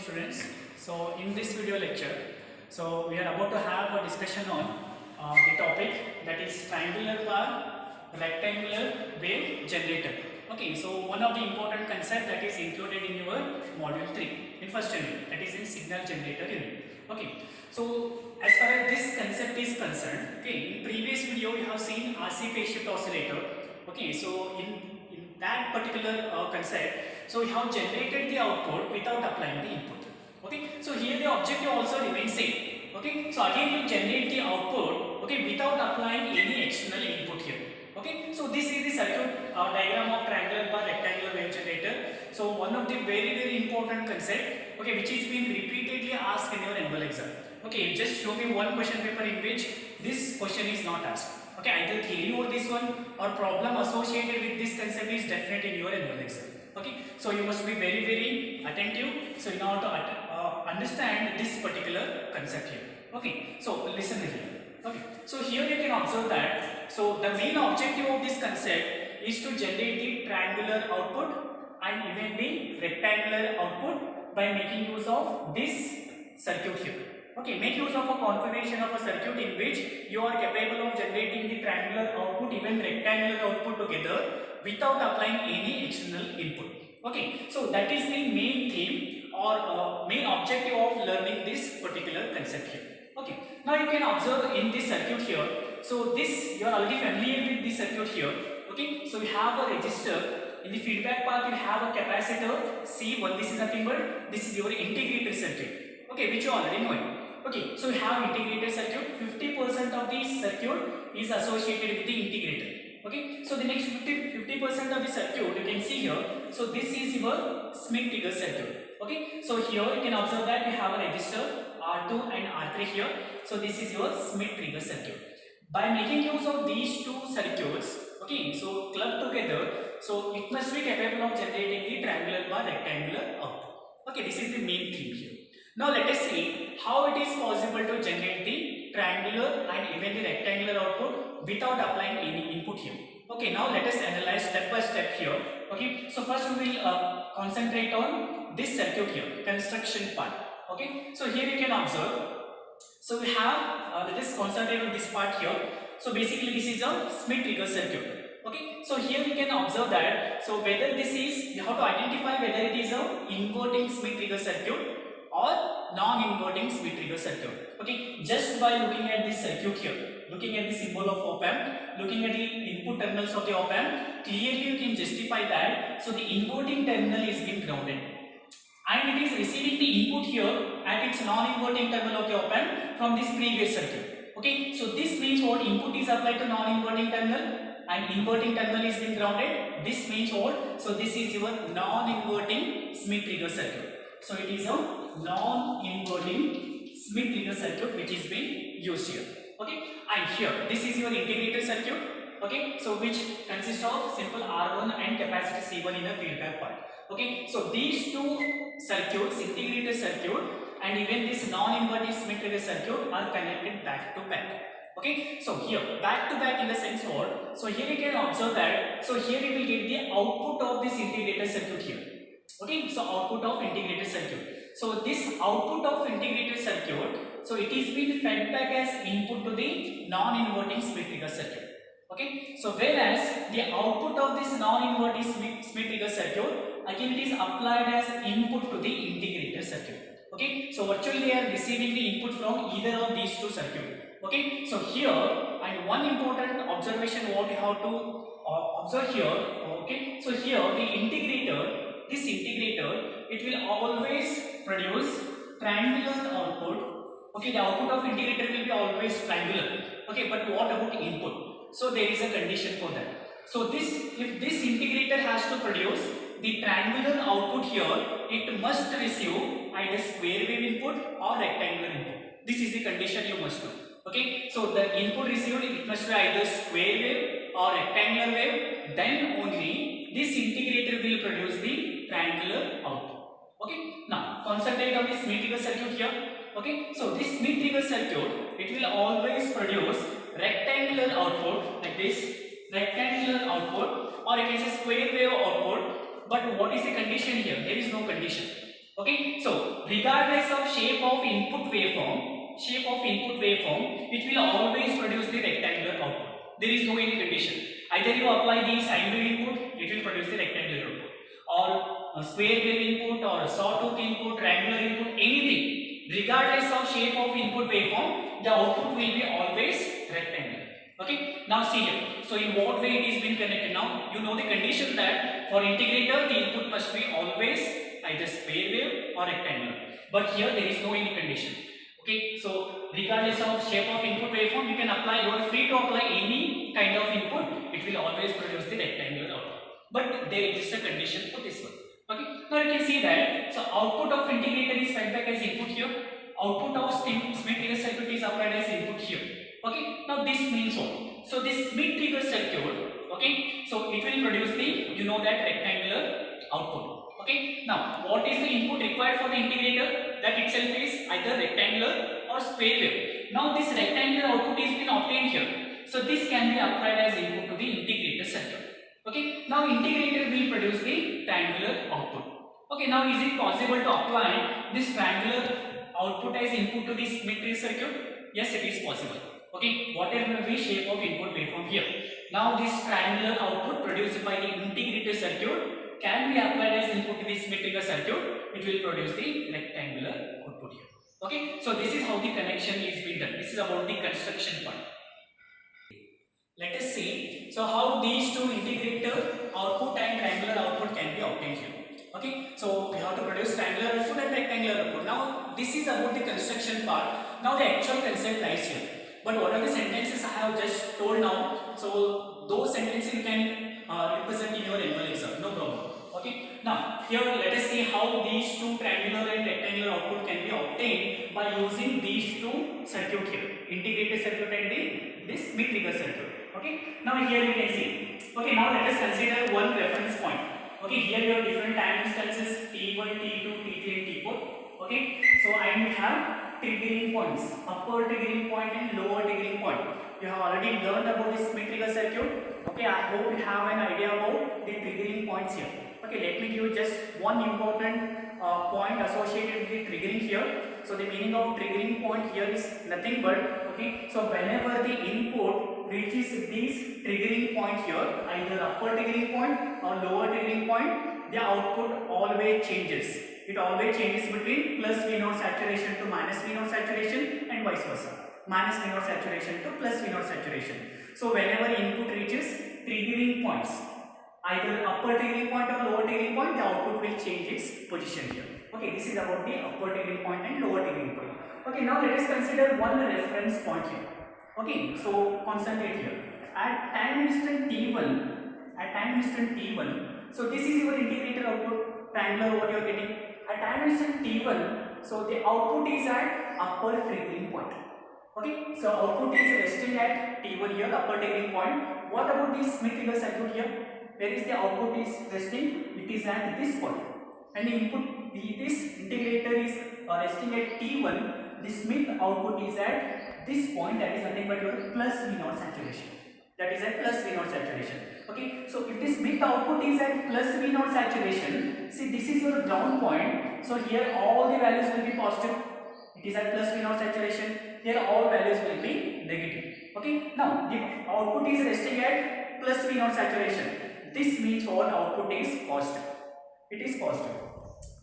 students. So in this video lecture, so we are about to have a discussion on the topic that is triangular bar rectangular wave generator. Okay, so one of the important concept that is included in your module 3 in first unit, that is in signal generator unit. Okay, so as far as this concept is concerned, okay, in previous video we have seen RC phase shift oscillator. Okay, so in that particular concept, so we have generated the output without applying the input. Okay, so here the objective also remains same. Okay, so again you generate the output, okay, without applying any external input here. Okay, so this is the circuit diagram of triangular bar rectangular wave generator. So one of the very important concept, okay, which is being repeatedly asked in your annual exam. Okay, just show me one question paper in which this question is not asked. Okay, either theory or this one or problem associated with this concept is definite in your annual exam. Okay, so you must be very attentive. So in order to understand this particular concept here. Okay, so listen here. Okay, so here you can observe that. So the main objective of this concept is to generate the triangular output and even the rectangular output by making use of this circuit here. Okay, make use of a configuration of a circuit in which you are capable of generating the triangular output even rectangular output together without applying any external input. Okay, so that is the main theme or main objective of learning this particular concept here. Okay, now you can observe in this circuit here. So this you are already familiar with this circuit here. Okay, so we have a resistor. In the feedback part you have a capacitor C1. This is nothing but this is your integrated circuit. Okay, which you already know. Okay, so we have integrated circuit. 50% of the circuit is associated with the integrator. Okay, so the next 50% of the circuit you can see here. So this is your Schmitt-Trigger circuit. Okay, so here you can observe that we have a resistor R2 and R3 here. So this is your Schmitt-Trigger circuit. By making use of these two circuits, okay, so clubbed together, so it must be capable of generating the triangular bar rectangular output. Okay, this is the main theme here. Now let us see how it is possible to generate the triangular and even the rectangular output without applying any input here. Okay, now let us analyze step by step here. Okay, so first we will concentrate on this circuit here, construction part. Okay, so here you can observe. So we have let us concentrate on this part here. So basically this is a Schmitt-Trigger circuit. Okay, so here we can observe that. So whether this is, you have to identify whether it is a inverting Schmitt-Trigger circuit or non-inverting Schmitt-Trigger circuit. Okay, just by looking at this circuit here, looking at the symbol of op amp, looking at the input terminals of the op amp, clearly you can justify that. So the inverting terminal is being grounded and it is receiving the input here at its non-inverting terminal of the op amp from this previous circuit. Okay, so this means what? Input is applied to non-inverting terminal and inverting terminal is being grounded. This means what? So this is your non-inverting Schmitt-Trigger circuit. So it is a non-inverting Schmitt-Trigger circuit which is being used here. Okay, and here this is your integrated circuit. Okay, so which consists of simple R1 and capacitor C1 in the feedback part. Okay, so these two circuits, integrated circuit and even this non-inverting Schmitt-Trigger circuit are connected back to back. Okay, so here back to back in the sense what? So here you can observe that. So here you will get the output of this integrated circuit here. Okay, so output of integrated circuit. So this output of integrated circuit, so it is being fed back as input to the non-inverting Schmitt-Trigger circuit. Okay, so whereas the output of this non-inverting Schmitt-Trigger circuit, again it is applied as input to the integrated circuit. Okay, so virtually they are receiving the input from either of these two circuits. Okay, so here and one important observation what you have to observe here. Okay, so here the integrator, this integrator, it will always produce triangular output. Okay, the output of integrator will be always triangular. Okay, but what about input? So there is a condition for that. So this, if this integrator has to produce the triangular output here, it must receive either square wave input or rectangular input. This is the condition you must know. Okay, so the input received, it must be either square wave or rectangular wave. Then only this integrator will produce the triangular output. Okay, now concentrate on this Schmitt-Trigger circuit here. Okay, so this Schmitt-Trigger circuit, it will always produce rectangular output like this, rectangular output, or you can say square wave output. But what is the condition here? There is no condition. Okay, so regardless of shape of input waveform, it will always produce the rectangular output. There is no any condition. Either you apply the sine wave input, it will produce the rectangular output, or a square wave input, or a sawtooth input, triangular input, anything. Regardless of shape of input waveform, the output will be always rectangular. Okay. Now see here. So in what way it is been connected? Now you know the condition that for integrator the input must be always either square wave or rectangular. But here there is no any condition. Okay. So regardless of shape of input waveform, you can apply. You are free to apply any kind of input. It will always produce the rectangular output. But there exists a condition for this one. Okay. Now you can see that. So output of integrator is fed back as input here. Output of Schmidt-Trigger circuit is applied as input here. Okay. Now this means what? So this Schmidt-Trigger circuit. Okay. So it will produce the that rectangular output. Okay. Now what is the input required for the integrator? That itself is either rectangular or square wave. Now this rectangular output is been obtained here. So this can be applied as input to the integrator circuit. Okay. Now integrator will produce the triangular output. Okay. Now is it possible to apply this triangular output as input to this Schmidt-Trigger circuit? Yes, it is possible. Okay. Whatever may be shape of input waveform here. Now this triangular output produced by the integrator circuit can be applied as input to the Schmidt-Trigger circuit. It will produce the rectangular output here. Okay. So this is how the connection is being done. This is about the construction part. Let us see. So how these two integrator output and triangular output can be obtained here. Okay. So we have to produce triangular output and rectangular output. Now this is about the construction part. Now the actual concept lies here. But what are the sentences I have just told now? So those sentences you can represent in your annual exam. No problem. Okay. Now here let us see how these two triangular and rectangular output can be obtained by using these two circuit here. Integrated circuit and this Schmidt-Trigger circuit. Okay. Now here you can see. Okay. Now let us consider one reference point. Okay. Here you have different time instances T1, T2, T3 and T4. Okay. So I will have triggering points, upper triggering point and lower triggering point. You have already learned about this Schmidt-Trigger circuit. Okay. I hope you have an idea about the triggering points here. Okay. Let me give you just one important point associated with the triggering here. So the meaning of triggering point here is nothing but okay. So whenever the input reaches this triggering point here, either upper triggering point or lower triggering point, the output always changes. It always changes between plus V naught saturation to minus V naught saturation and vice versa. Minus V naught saturation to plus V naught saturation. So whenever input reaches triggering points, either upper triggering point or lower triggering point, the output will change its position here. Okay, this is about the upper triggering point and lower triggering point. Okay, now let us consider one reference point here. Okay, so concentrate here. At time instant T1, so this is your integrator output, triangular what you are getting. At time instant T1, so the output is at upper triggering point. Okay, so output is resting at T1 here, upper triggering point. What about this Schmidt-Trigger circuit here? Where is the output is resting? It is at this point. And the input, this integrator is resting at T1. The Schmidt output is at this point, that is nothing but your plus V naught saturation. That is at plus V naught saturation. Okay, so if this Schmidt output is at plus V naught saturation, see this is your ground point. So here all the values will be positive. It is at plus V naught saturation. Here all values will be negative. Okay, now the output is resting at plus V naught saturation. This means what? Output is positive. It is positive.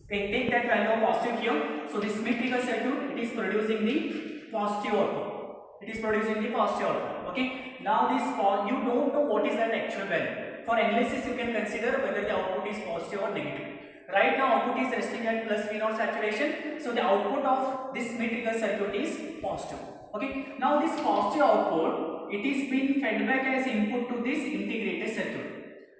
Okay, take that value of positive here. So this Schmidt-Trigger circuit, it is producing the positive output. It is producing the positive output. Okay. Now this you don't know what is that actual value. For analysis, you can consider whether the output is positive or negative. Right now, output is resting at plus V naught saturation. So the output of this Schmidt-Trigger circuit is positive. Okay. Now this positive output, it is being fed back as input to this integrated circuit.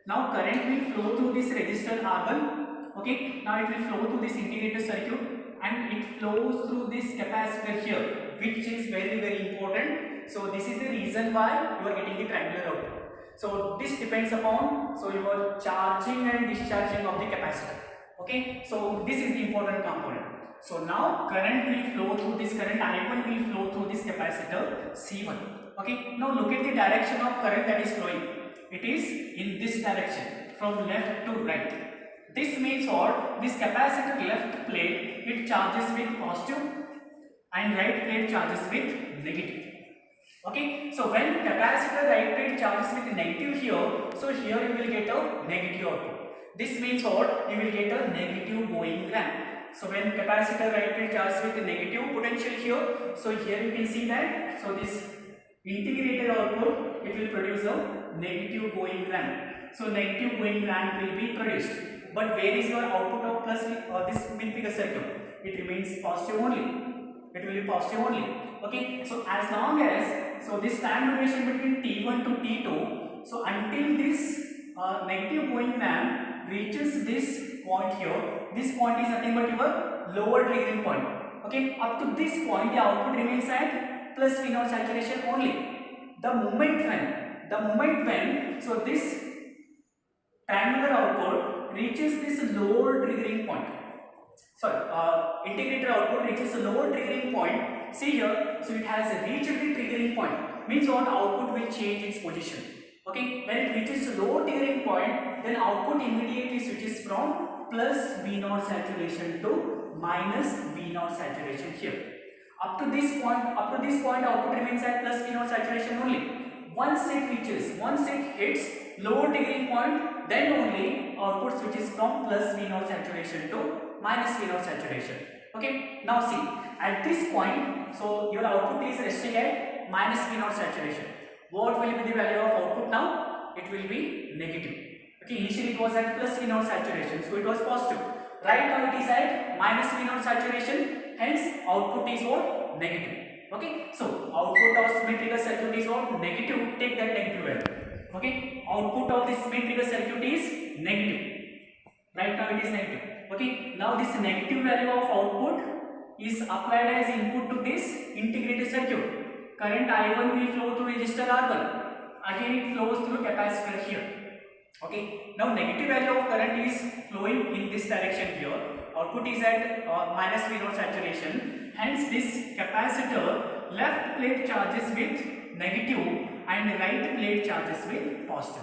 Now current will flow through this resistor R1. Okay, now it will flow through this integrated circuit and it flows through this capacitor here, which is very important. So this is the reason why you are getting the triangular output. So this depends upon your charging and discharging of the capacitor. Okay, so this is the important component. So now current will flow through this, current I1 will flow through this capacitor C1. Okay, now look at the direction of current that is flowing. It is in this direction from left to right. This means what? This capacitor left plate, it plate charges with positive and right plate charges with negative. Okay, so when capacitor right plate charges with negative here, so here you will get a negative output. This means what? You will get a negative going ramp. So when capacitor right plate charges with negative potential here, so here you can see that, so this integrated output, it will produce a negative going ramp. So negative going ramp will be produced. But where is your output of plus this main figure circuit? It remains positive only. It will be positive only. Okay, so as long as, so this time duration between T1 to T2, so until this negative going ramp reaches this point here, this point is nothing but your lower triggering point. Okay, up to this point the output remains at plus V naught saturation only. The moment when, so this triangular output reaches this lower triggering point, integrator output reaches a lower triggering point. See here, so it has reached the triggering point, means what? Output will change its position. Okay, when it reaches a lower triggering point, then output immediately switches from plus V naught saturation to minus V naught saturation here. Up to this point output remains at plus V naught saturation only. Once it hits lower triggering point, then only output switches from plus V naught saturation to minus V naught saturation. Okay, now see, at this point, so your output is resting at minus V naught saturation. What will be the value of output now? It will be negative. Okay, initially it was at plus V naught saturation, so it was positive. Right now it is at minus V naught saturation, hence output is what? Negative. Okay, so output of symmetrical circuit is what? Negative. Take that negative value. Okay, output of this symmetrical circuit is negative. Right now it is negative. Okay, now this negative value of output is applied as input to this integrated circuit. Current I1 will flow through resistor R1. Again it flows through capacitor here. Okay, now negative value of current is flowing in this direction here. Output is at minus V naught saturation. Hence this capacitor left plate charges with negative and right plate charges with positive.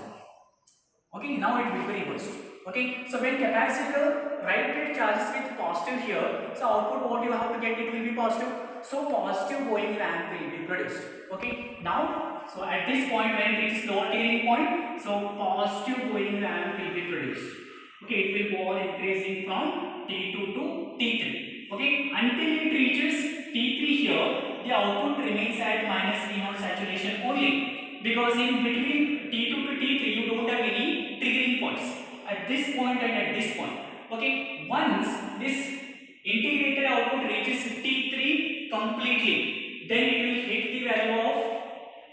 Okay, now it will be reversed. Okay, so when capacitor right plate charges with positive here, so output what you have to get, it will be positive. So positive going ramp will be produced. Okay, now so at this point when it reaches lower triggering point, so positive going ramp will be produced. Okay, it will go on increasing from T2 to T3. Okay, until it reaches T3 here, the output remains at minus V naught saturation only, because in between T2 to T3 you don't have any triggering points at this point and at this point. Okay, once this integrated output reaches T3 completely, then it will hit the value of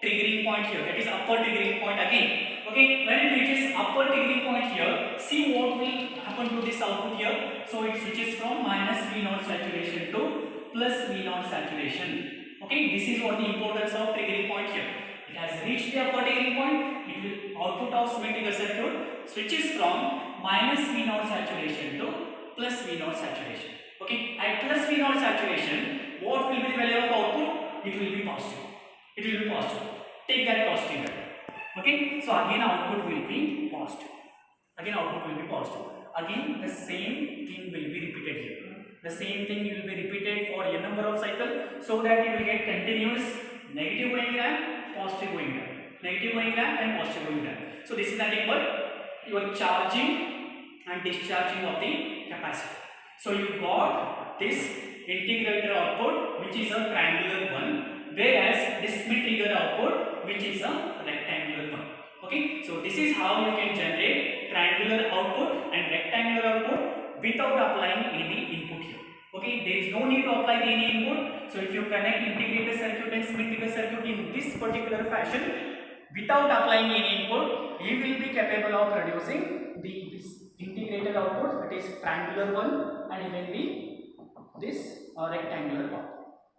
triggering point here, that is upper triggering point again. Okay, when it reaches upper triggering point here, see what will happen to this output here. So it switches from minus V naught saturation to plus V naught saturation. Okay, this is what the importance of triggering point here. It has reached the upper triggering point, it will output of symmetrical circuit switches from minus V naught saturation to plus V naught saturation. Okay, at plus V naught saturation, what will be the value of output? It will be positive. It will be positive. Take that positive value. Okay, so again output will be positive. Again output will be positive. Again the same thing will be repeated here. The same thing will be repeated for n number of cycles, so that you will get continuous negative going ramp, positive going ramp, negative going ramp and positive going ramp. So this is nothing but your charging and discharging of the capacitor. So you got this integrator output, which is a triangular one, whereas this symmetrical output, which is a rectangular one. Okay, so this is how you can generate triangular output and rectangular output without applying any input here. Okay, there is no need to apply any input. So if you connect integrated circuit and symmetrical circuit in this particular fashion without applying any input, you will be capable of producing this integrated output, that is triangular one, and even this rectangular one.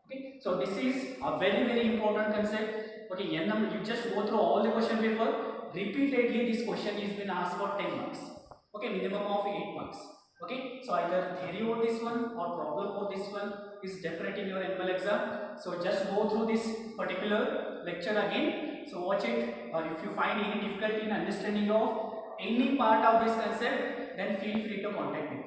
Okay, so this is a very important concept. Okay, you just go through all the question paper. Repeatedly this question is been asked for 10 marks. Okay, minimum of 8 marks. Okay, so either theory or this one or problem or this one is definite in your annual exam. So just go through this particular lecture again. So watch it, or if you find any difficulty in understanding of any part of this concept, then feel free to contact me.